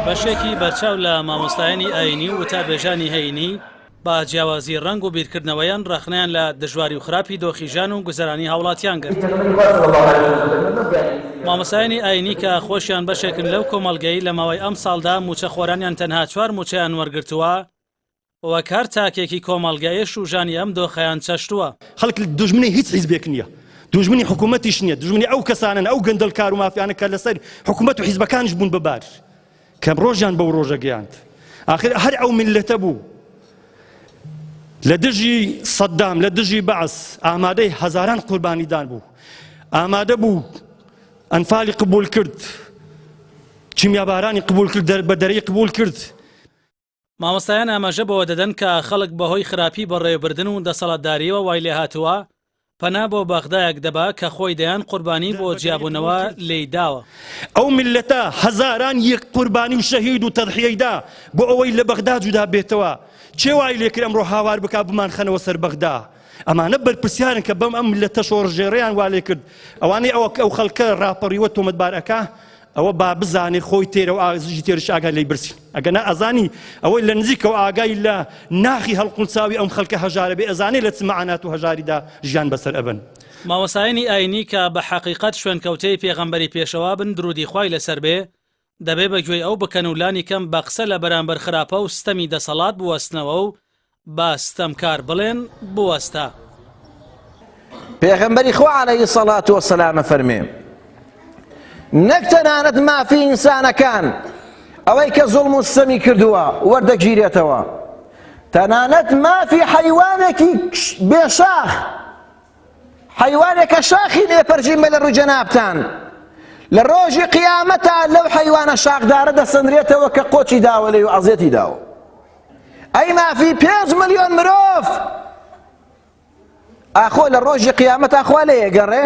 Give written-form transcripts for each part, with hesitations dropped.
بەشێکی بەرچاو لە مامۆستایانی ئاینی و وتابێژانی هەینی با جیاوازی ڕنگ و بیرکردنەوەیان ڕخنیان لە دژواری و خراپی دۆخیژان و گوزەرانی هاوڵاتیان کرد. مامۆستایانی ئاینی کە خۆشیان بەشێکن لەو کۆمەڵگەی لە ماوەی ئەم ساڵدا موچەخۆرانیان تەنها 4 موچەیان وەرگرتووە وەک هەر تاکێکی کۆمەڵگایەش و ژانی ئەم دۆخەیان چەشتووە. خەڵک دوژمنی هیچ حیزبێک نییە، دوژمنی حکوومەتیش نییە، دوژمنی ئەو کەسانن ئەو گەندەڵکار و مافیانە کە لەسەر حکوومەت و حیزبەکانش بوون بەبار کە ڕۆژیان بەو ڕۆژە گەیاند. ئاخر هەر ئەو میلەتە بوو لە دژی سەدام لە دژی بەعس ئامادەی هەزاران قوربانیدان بوو، ئامادە بوو ئەنفالی قبول کرد، چیمیابارانی قبول کرد، بەدەرەی قبول کرد. مامۆستایان ئاماژە بەوە دەدەن کە خەڵک بەهۆی خراپی بەڕێوەبردن و دەسەڵاتداریەوە وای لێ هاتووە پەنا بۆ بەغدایەک دەبا کە خۆی دەیان قوربانی بۆ جیابوونەوە لێی داوە. ئەو میلەتە هەزاران یەک قوربانی و شەهید و تەضحیەیدا بۆ ئەوەی لە بەغدا جودا بێتەوە. چێ وای لێ کرد ئەمڕۆ هاوار بکا بمان خەنەوە سەر بەغدا؟ ئەمانە بەرپرسیارن کە بەم ئەم میلەتە شۆڕژێڕیان وا لێ کرد. ئەوانەی ئەو خەڵکە ڕاپەڕیوە تۆمەتبارەکە ئەوە با بزانێ خۆی تێرە و ئازیژی تێرش ئاگای لێی برسی. ئەگەنا ئەزانی ئەوەی لە نزیکەوە ئاگای لە ناخی هەڵقوڵساوی ئەم خەڵکە هەژارە بێ ئەزانێ لە چ مەعانات و هەژاریدا ژیان بەسەر ئەبن. مامۆستایانی ئاینی کە بە حەقیقەت شوێنکەوتەی پێغەمبەری پێشەوا بن درودی خوای لەسەر بێ دەبێ بەگوێی ئەو بکەن و لانی کەم بە قسە لە بەرامبەر خراپە و ستەمی دەسەڵات بوەستنەوە و با ستەمکار بڵێن بوەستە. پێغەمبەری خوا عەلەیهی سەڵات وەسەلام فەرمێ نەک تەنانەت مافی ئینسانەکان ئەوەی کە زوڵم و ستەمی کردووە وەردەگیرێتەوە، تەنانەت مافی حەیوانێکی بێشاخ، حەیوانێکە شاخی لێپەرژین بە لە ڕووی جەنابتان، لە ڕۆژی قیامەتە لەو حەیوانە شاخدارە دەسەندرێتەوە کە قۆچی داوە لێ و ئەزیەتی داوە. ئەی مافی 5 ملیۆن مرۆڤ ئاخۆ لە ڕۆژی قیامەتە خوا لێ ئەگەڕێ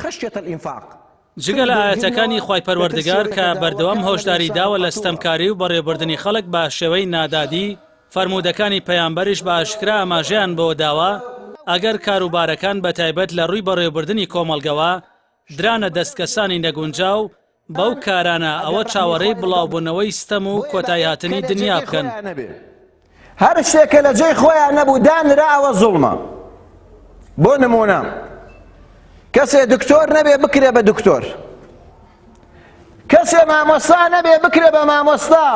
خەشیەتە الئینفاق. جگە لە ئاەتەکانی خوای پەروەردگار کە بەردەوام هۆشداری داوە لە ستەمکاری و بەڕێوەبردنی خەڵک بە شێوەی نادادی، فەرموودەکانی پەیامبەریش بە ئاشکرا ئاماژەیان بۆ داوە ئەگەر کاروبارەکان بە تایبەت لە ڕووی بەڕێوەبردنی کۆمەڵگەوە درانە دەستکەسانی نەگونجاو بەو کارانە ئەوە چاوەڕێی بڵاوبوونەوەی ستەم و کۆتایی هاتنی دنیا بکەن. هەر شتێکە لە جێی خۆیان نەبوو دانرا ئەوە زوڵمە. بۆ نمونە کەسێ دکتۆر نەبێ بکرێ بە دکتۆر، کەسێ مامۆستا نەبێ بکرێ بە مامۆستا،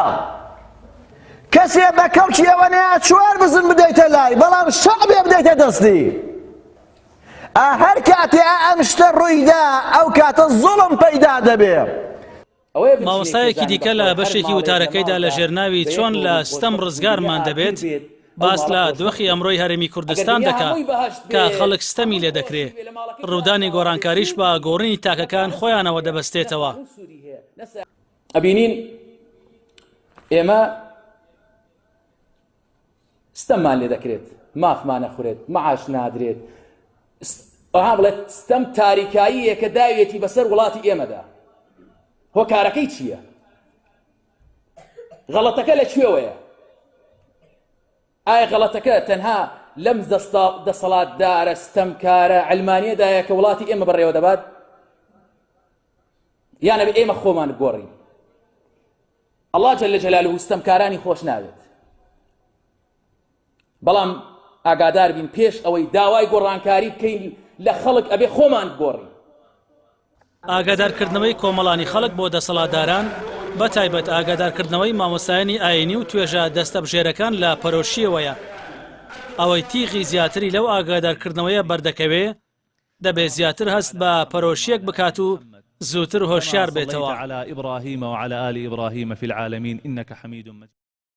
کەسێ بە کەوچی ئەوە نەیە 4 بزن بدەیتە لای بەڵام شەعبێ بدەیتە دەستی. هەر کاتێ ئەم شتە ڕوویدا ئەو کاتە زوڵم پەیدا دەبێ. مامۆستایەکی دیکە لە بەشێکی وتارەکەیدا لە ژێرناوی چۆن لە ستەم ڕزگارمان دەبێت باس لە دۆخی ئەمڕۆی هەرێمی کوردستان دەکات کە خەڵک ستەمی لێ دەکرێ. ڕوودانی گۆڕانکاریش بە گۆڕینی تاکەکان خۆیانەوە دەبەستێتەوە. ئەبینین ئێمە ستەممان لێ دەکرێت، مافمان نەخورێت، مەعاش نادرێت، ئەها بڵێت ستەم تاریکاییە کە داوێتی بەسەر وڵاتی ئێمەدا. هۆکارەکەی چییە؟ غەڵەتەکە لەکوێوەیە؟ ئایا غەڵەتەکە تەنها لەم دەسەڵاتدارە ستەمکارە عەلمانیەدایە کە وڵاتی ئێمە بەڕێوە دەبات؟ یانە بێ ئێمە خۆمان بگۆڕین؟ ئەڵڵا جەلە جەلالوهو ستەمکارانی خۆش ناوێت، بەڵام ئاگادار بین پێش ئەوەی داوای گۆڕانکاری بکەین لە خەڵک ئەبێ خۆمان بگۆڕین. ئاگادارکردنەوەی کۆمەڵانی خەڵک بۆ دەسەڵاتداران بە تایبەت ئاگادارکردنەوەی مامۆستایانی ئاینی و توێژە دەستەبژێرەکان لە پەرۆشیەوەیە. ئەوەی تیغی زیاتری لەو ئاگادارکردنەوەیە بەردەکەوێ دەبێت زیاتر هەست بە پەرۆشیەک بکات و زووتر هۆشیار بێتەوە.